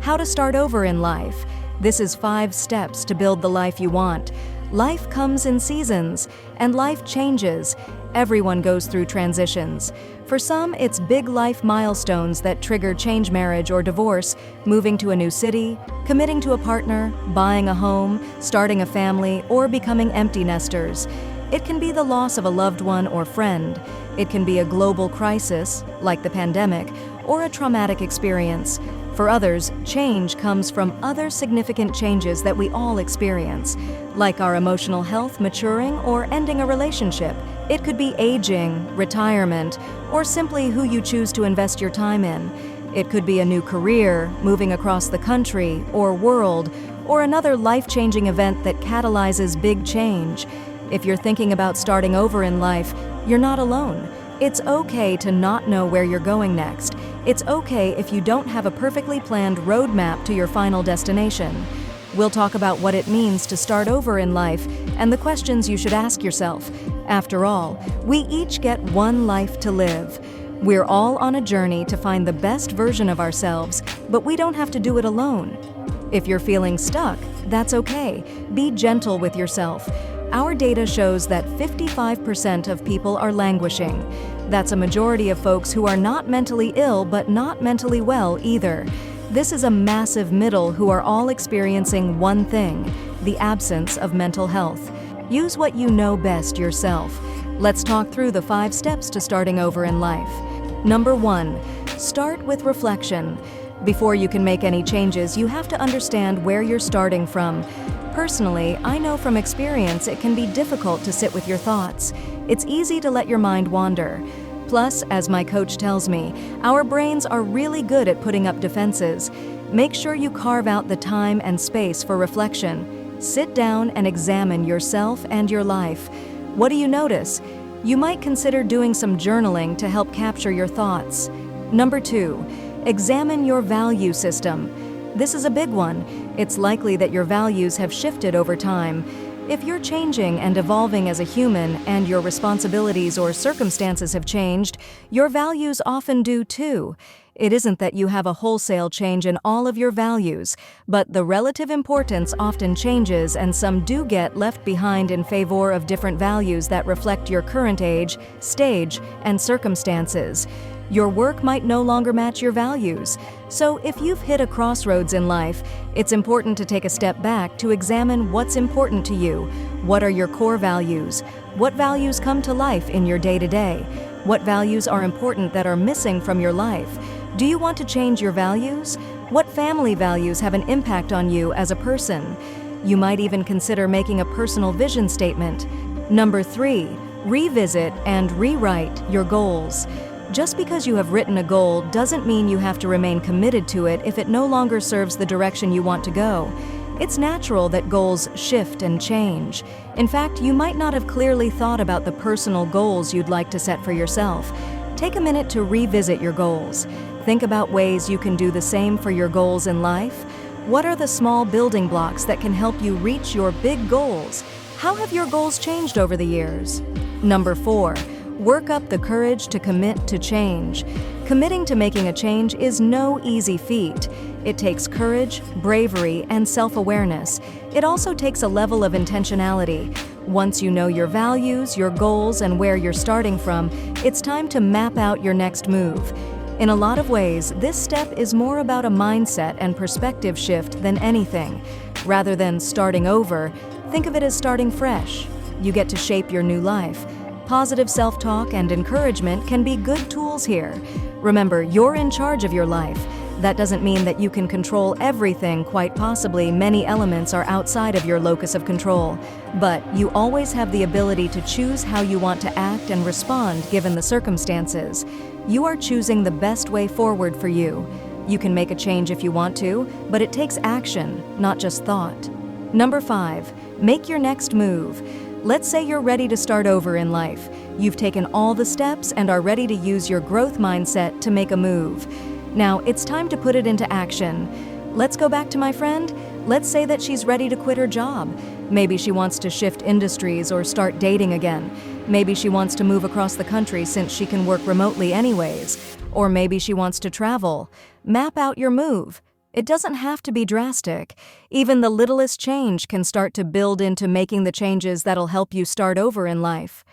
How to start over in life. This is 5 steps to build the life you want. Life comes in seasons, and life changes. Everyone goes through transitions. For some, it's big life milestones that trigger change, marriage or divorce, moving to a new city, committing to a partner, buying a home, starting a family, or becoming empty nesters. It can be the loss of a loved one or friend. It can be a global crisis, like the pandemic, or a traumatic experience. For others, change comes from other significant changes that we all experience, like our emotional health maturing or ending a relationship. It could be aging, retirement, or simply who you choose to invest your time in. It could be a new career, moving across the country or world, or another life-changing event that catalyzes big change. If you're thinking about starting over in life, you're not alone. It's okay to not know where you're going next. It's okay if you don't have a perfectly planned roadmap to your final destination. We'll talk about what it means to start over in life and the questions you should ask yourself. After all, we each get one life to live. We're all on a journey to find the best version of ourselves, but we don't have to do it alone. If you're feeling stuck, that's okay. Be gentle with yourself. Our data shows that 55% of people are languishing. That's a majority of folks who are not mentally ill but not mentally well either. This is a massive middle who are all experiencing one thing: the absence of mental health. Use what you know best yourself. Let's talk through the 5 steps to starting over in life. Number 1, start with reflection. Before you can make any changes, you have to understand where you're starting from. Personally, I know from experience it can be difficult to sit with your thoughts. It's easy to let your mind wander. Plus, as my coach tells me, our brains are really good at putting up defenses. Make sure you carve out the time and space for reflection. Sit down and examine yourself and your life. What do you notice? You might consider doing some journaling to help capture your thoughts. Number 2, examine your value system. This is a big one. It's likely that your values have shifted over time. If you're changing and evolving as a human and your responsibilities or circumstances have changed, your values often do too. It isn't that you have a wholesale change in all of your values, but the relative importance often changes and some do get left behind in favor of different values that reflect your current age, stage, and circumstances. Your work might no longer match your values. So if you've hit a crossroads in life, it's important to take a step back to examine what's important to you. What are your core values? What values come to life in your day-to-day? What values are important that are missing from your life? Do you want to change your values? What family values have an impact on you as a person? You might even consider making a personal vision statement. Number 3, revisit and rewrite your goals. Just because you have written a goal doesn't mean you have to remain committed to it if it no longer serves the direction you want to go. It's natural that goals shift and change. In fact, you might not have clearly thought about the personal goals you'd like to set for yourself. Take a minute to revisit your goals. Think about ways you can do the same for your goals in life. What are the small building blocks that can help you reach your big goals? How have your goals changed over the years? Number 4, work up the courage to commit to change. Committing to making a change is no easy feat. It takes courage, bravery, and self-awareness. It also takes a level of intentionality. Once you know your values, your goals, and where you're starting from, it's time to map out your next move. In a lot of ways, this step is more about a mindset and perspective shift than anything. Rather than starting over, think of it as starting fresh. You get to shape your new life. Positive self-talk and encouragement can be good tools here. Remember, you're in charge of your life. That doesn't mean that you can control everything. Quite possibly, many elements are outside of your locus of control. But you always have the ability to choose how you want to act and respond given the circumstances. You are choosing the best way forward for you. You can make a change if you want to, but it takes action, not just thought. Number 5, make your next move. Let's say you're ready to start over in life. You've taken all the steps and are ready to use your growth mindset to make a move. Now, it's time to put it into action. Let's go back to my friend. Let's say that she's ready to quit her job. Maybe she wants to shift industries or start dating again. Maybe she wants to move across the country since she can work remotely anyways. Or maybe she wants to travel. Map out your move. It doesn't have to be drastic. Even the littlest change can start to build into making the changes that'll help you start over in life.